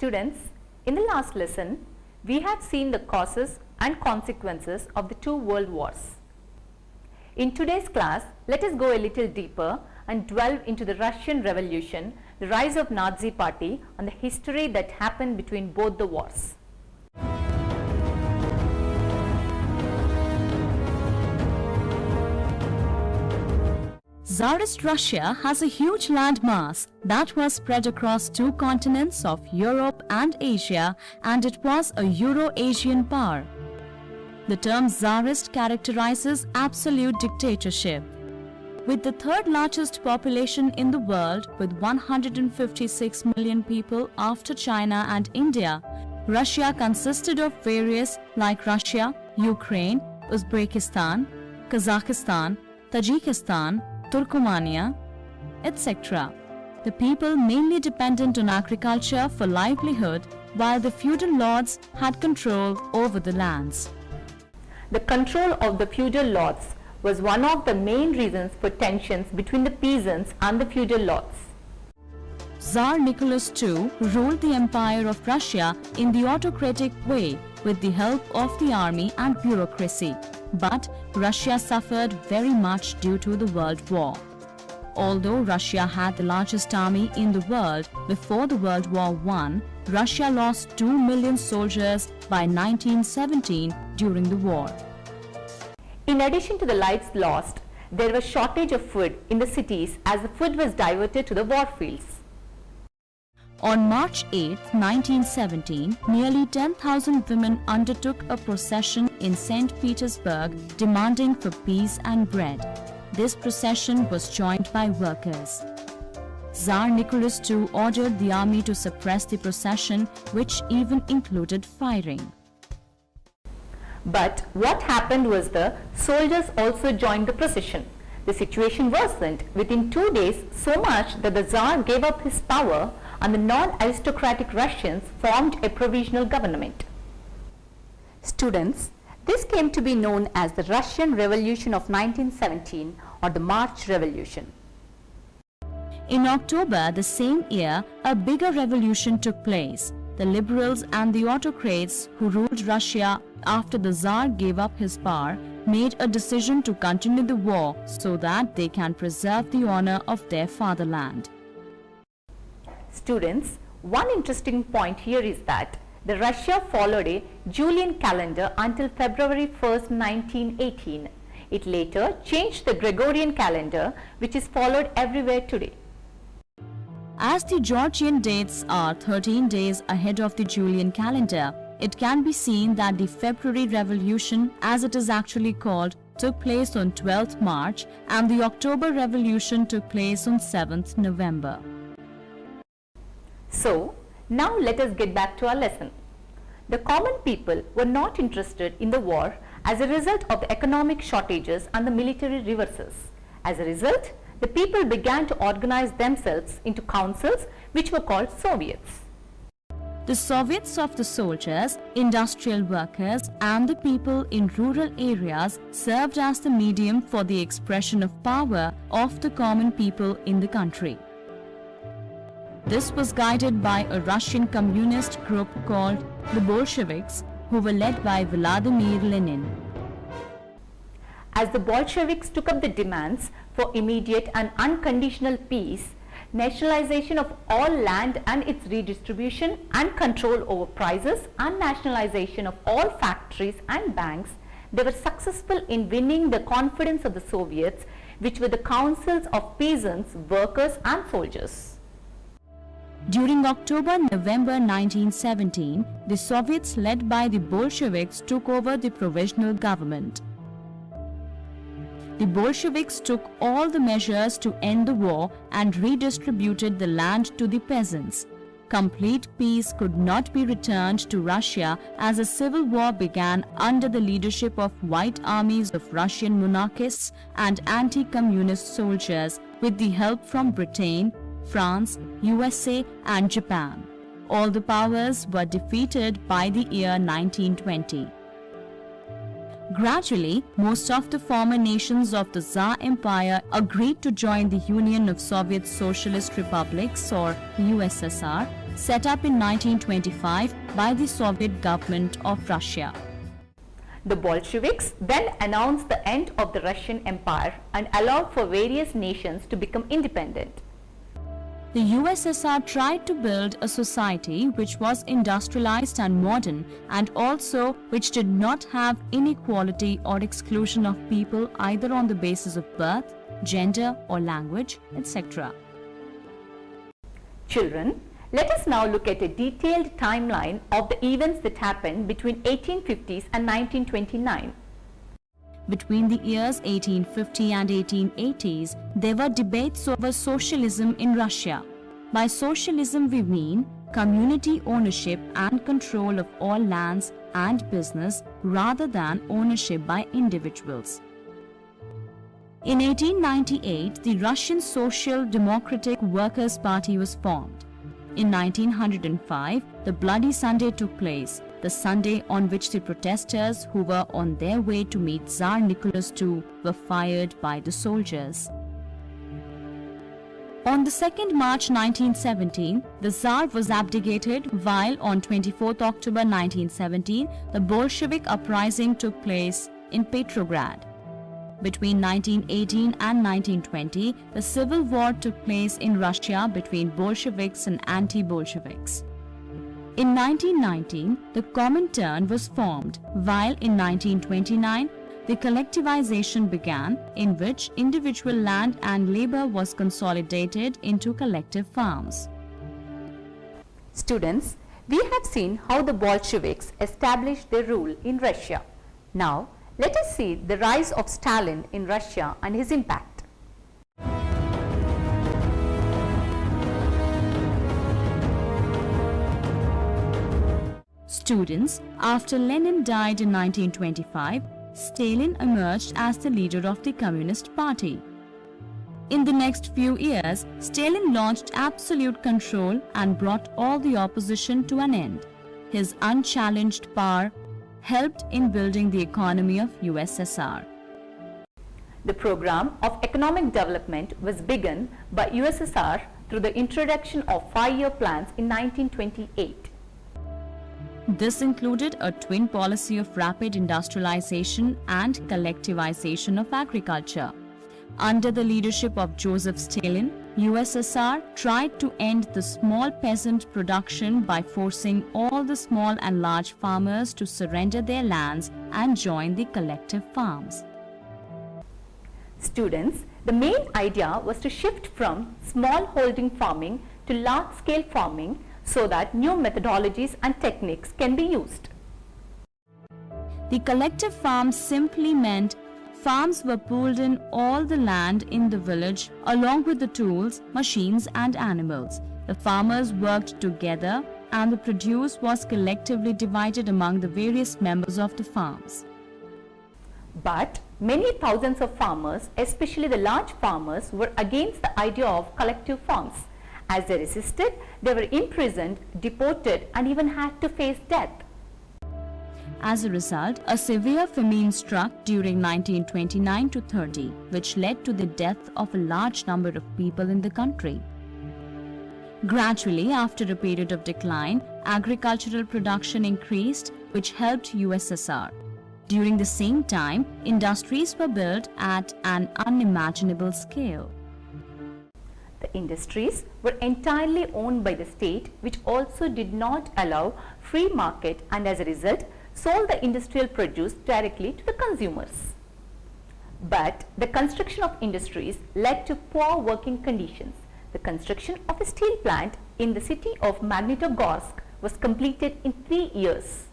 Students, in the last lesson, we have seen the causes and consequences of the two world wars. In today's class, let us go a little deeper and delve into the Russian Revolution, the rise of Nazi Party, and the history that happened between both the wars. Tsarist Russia has a huge landmass that was spread across two continents of Europe and Asia, and it was a Euro-Asian power. The term Tsarist characterizes absolute dictatorship. With the third largest population in the world, with 156 million people after China and India, Russia consisted of various like Russia, Ukraine, Uzbekistan, Kazakhstan, Tajikistan, Turkmenia, etc. The people mainly dependent on agriculture for livelihood, while the feudal lords had control over the lands. The control of the feudal lords was one of the main reasons for tensions between the peasants and the feudal lords. Tsar Nicholas II ruled the Empire of Russia in the autocratic way with the help of the army and bureaucracy. But Russia suffered very much due to the World War. Although Russia had the largest army in the world before the World War I, Russia lost 2 million soldiers by 1917 during the war. In addition to the lives lost, there was shortage of food in the cities as the food was diverted to the war fields. On March 8, 1917, nearly 10,000 women undertook a procession in St. Petersburg demanding for peace and bread. This procession was joined by workers. Tsar Nicholas II ordered the army to suppress the procession, which even included firing. But what happened was the soldiers also joined the procession. The situation worsened within 2 days so much that the Tsar gave up his power and the non-aristocratic Russians formed a provisional government. Students, this came to be known as the Russian Revolution of 1917 or the March Revolution. In October the same year, a bigger revolution took place. The liberals and the autocrats who ruled Russia after the Tsar gave up his power made a decision to continue the war so that they can preserve the honor of their fatherland. Students, one interesting point here is that the Russia followed a Julian calendar until February 1st, 1918. It later changed the Gregorian calendar, which is followed everywhere today. As the Georgian dates are 13 days ahead of the Julian calendar, it can be seen that the February Revolution, as it is actually called, took place on 12th March and the October Revolution took place on 7th November. So, now let us get back to our lesson. The common people were not interested in the war as a result of the economic shortages and the military reverses. As a result, the people began to organize themselves into councils which were called Soviets. The Soviets of the soldiers, industrial workers and the people in rural areas served as the medium for the expression of power of the common people in the country. This was guided by a Russian communist group called the Bolsheviks, who were led by Vladimir Lenin. As the Bolsheviks took up the demands for immediate and unconditional peace, nationalization of all land and its redistribution and control over prices and nationalization of all factories and banks, they were successful in winning the confidence of the Soviets, which were the councils of peasants, workers and soldiers. During October-November 1917, the Soviets led by the Bolsheviks took over the provisional government. The Bolsheviks took all the measures to end the war and redistributed the land to the peasants. Complete peace could not be returned to Russia as a civil war began under the leadership of white armies of Russian monarchists and anti-communist soldiers with the help from Britain, France, USA and Japan. All the powers were defeated by the year 1920. Gradually, most of the former nations of the Tsar Empire agreed to join the Union of Soviet Socialist Republics or USSR, set up in 1925 by the Soviet government of Russia. The Bolsheviks then announced the end of the Russian Empire and allowed for various nations to become independent. The USSR tried to build a society which was industrialized and modern, and also which did not have inequality or exclusion of people either on the basis of birth, gender or language, etc. Children, let us now look at a detailed timeline of the events that happened between 1850s and 1929. Between the years 1850 and 1880s, there were debates over socialism in Russia. By socialism we mean community ownership and control of all lands and business rather than ownership by individuals. In 1898, the Russian Social Democratic Workers' Party was formed. In 1905, the Bloody Sunday took place, the Sunday on which the protesters who were on their way to meet Tsar Nicholas II were fired by the soldiers. On the 2nd March 1917, the Tsar was abdicated, while on 24th October 1917, the Bolshevik uprising took place in Petrograd. Between 1918 and 1920, the civil war took place in Russia between Bolsheviks and anti-Bolsheviks. In 1919, the Comintern was formed, while in 1929, the collectivization began, in which individual land and labor was consolidated into collective farms. Students, we have seen how the Bolsheviks established their rule in Russia. Now, let us see the rise of Stalin in Russia and his impact. Students, after Lenin died in 1925, Stalin emerged as the leader of the Communist Party. In the next few years, Stalin launched absolute control and brought all the opposition to an end. His unchallenged power helped in building the economy of USSR. The program of economic development was begun by USSR through the introduction of 5-year plans in 1928. This included a twin policy of rapid industrialization and collectivization of agriculture. Under the leadership of Joseph Stalin, USSR tried to end the small peasant production by forcing all the small and large farmers to surrender their lands and join the collective farms. Students, the main idea was to shift from small-holding farming to large-scale farming so that new methodologies and techniques can be used. The collective farms simply meant farms were pooled in all the land in the village along with the tools, machines and animals. The farmers worked together and the produce was collectively divided among the various members of the farms. But many thousands of farmers, especially the large farmers, were against the idea of collective farms. As they resisted, they were imprisoned, deported and even had to face death. As a result, a severe famine struck during 1929 to 30, which led to the death of a large number of people in the country. Gradually, after a period of decline, agricultural production increased, which helped USSR. During the same time, industries were built at an unimaginable scale. The industries were entirely owned by the state, which also did not allow free market and as a result sold the industrial produce directly to the consumers. But the construction of industries led to poor working conditions. The construction of a steel plant in the city of Magnitogorsk was completed in 3 years.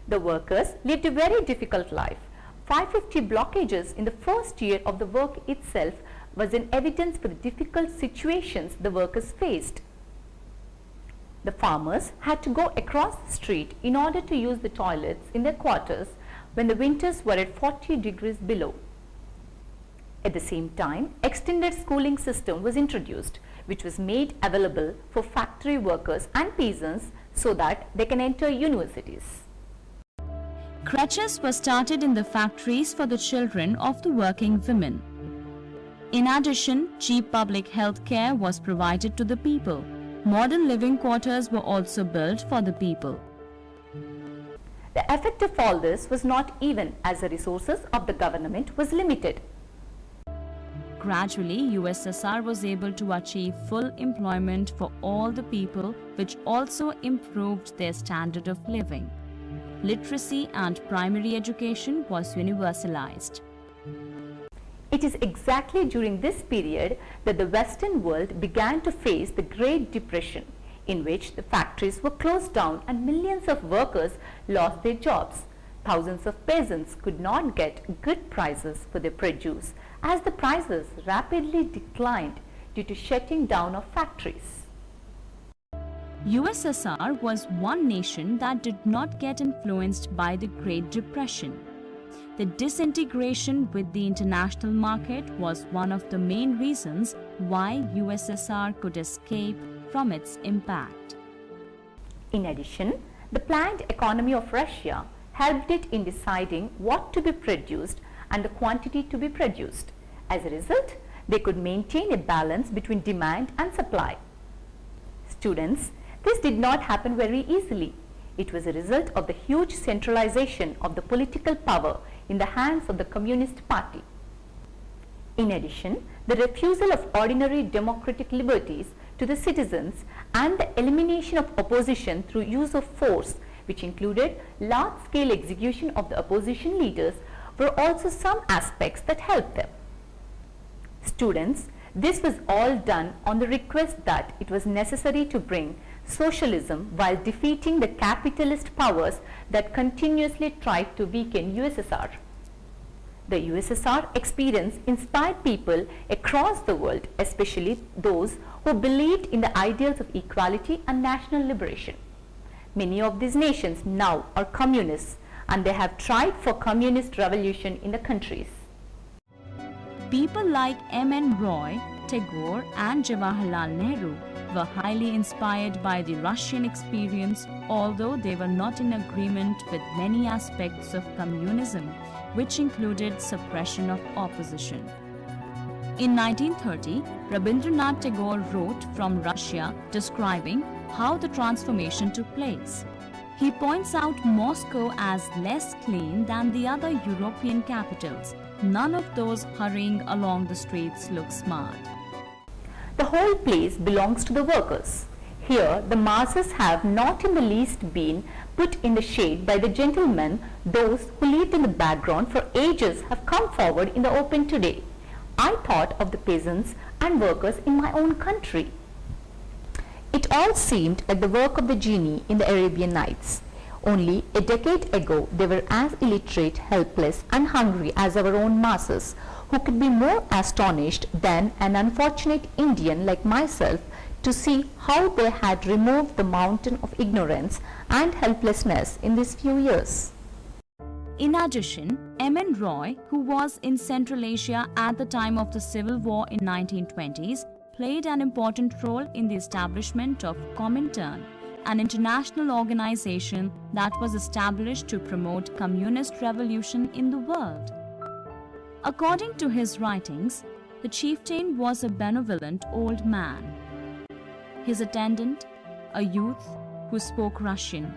The workers lived a very difficult life. 550 blockages in the first year of the work itself was an evidence for the difficult situations the workers faced. The farmers had to go across the street in order to use the toilets in their quarters when the winters were at 40 degrees below. At the same time, extended schooling system was introduced, which was made available for factory workers and peasants so that they can enter universities. Creches were started in the factories for the children of the working women. In addition, cheap public health care was provided to the people. Modern living quarters were also built for the people. The effect of all this was not even as the resources of the government was limited. Gradually, USSR was able to achieve full employment for all the people, which also improved their standard of living. Literacy and primary education was universalized. It is exactly during this period that the Western world began to face the Great Depression, in which the factories were closed down and millions of workers lost their jobs. Thousands of peasants could not get good prices for their produce as the prices rapidly declined due to shutting down of factories. USSR was one nation that did not get influenced by the Great Depression. The disintegration with the international market was one of the main reasons why USSR could escape from its impact. In addition, the planned economy of Russia helped it in deciding what to be produced and the quantity to be produced. As a result, they could maintain a balance between demand and supply. Students, this did not happen very easily. It was a result of the huge centralization of the political power in the hands of the Communist Party. In addition, the refusal of ordinary democratic liberties to the citizens and the elimination of opposition through use of force, which included large-scale execution of the opposition leaders, were also some aspects that helped them. Students, this was all done on the request that it was necessary to bring socialism while defeating the capitalist powers that continuously tried to weaken USSR. The USSR experience inspired people across the world, especially those who believed in the ideals of equality and national liberation. Many of these nations now are communists, and they have tried for communist revolution in the countries. People like M.N. Roy, Tagore and Jawaharlal Nehru were highly inspired by the Russian experience, although they were not in agreement with many aspects of communism, which included suppression of opposition. In 1930, Rabindranath Tagore wrote from Russia describing how the transformation took place. He points out Moscow as less clean than the other European capitals. None of those hurrying along the streets look smart. The whole place belongs to the workers. Here, the masses have not in the least been put in the shade by the gentlemen. Those who lived in the background for ages have come forward in the open today. I thought of the peasants and workers in my own country. It all seemed like the work of the genie in the Arabian Nights. Only a decade ago, they were as illiterate, helpless and hungry as our own masses. Who could be more astonished than an unfortunate Indian like myself to see how they had removed the mountain of ignorance and helplessness in these few years. In addition, M.N. Roy, who was in Central Asia at the time of the Civil War in 1920s, played an important role in the establishment of Comintern, an international organization that was established to promote communist revolution in the world. According to his writings, the chieftain was a benevolent old man. His attendant, a youth who spoke Russian.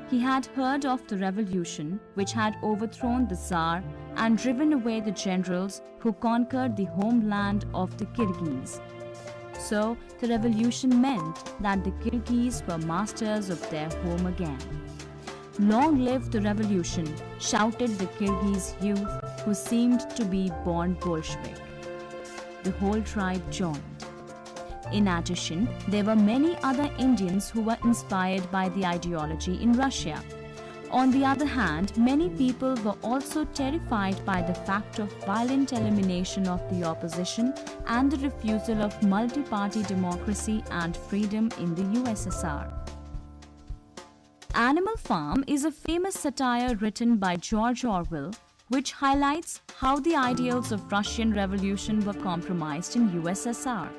He had heard of the revolution which had overthrown the Tsar and driven away the generals who conquered the homeland of the Kyrgyz. So, the revolution meant that the Kyrgyz were masters of their home again. Long live the revolution, shouted the Kyrgyz youth who seemed to be born Bolshevik. The whole tribe joined. In addition, there were many other Indians who were inspired by the ideology in Russia. On the other hand, many people were also terrified by the fact of violent elimination of the opposition and the refusal of multi-party democracy and freedom in the USSR. Animal Farm is a famous satire written by George Orwell, which highlights how the ideals of Russian Revolution were compromised in USSR.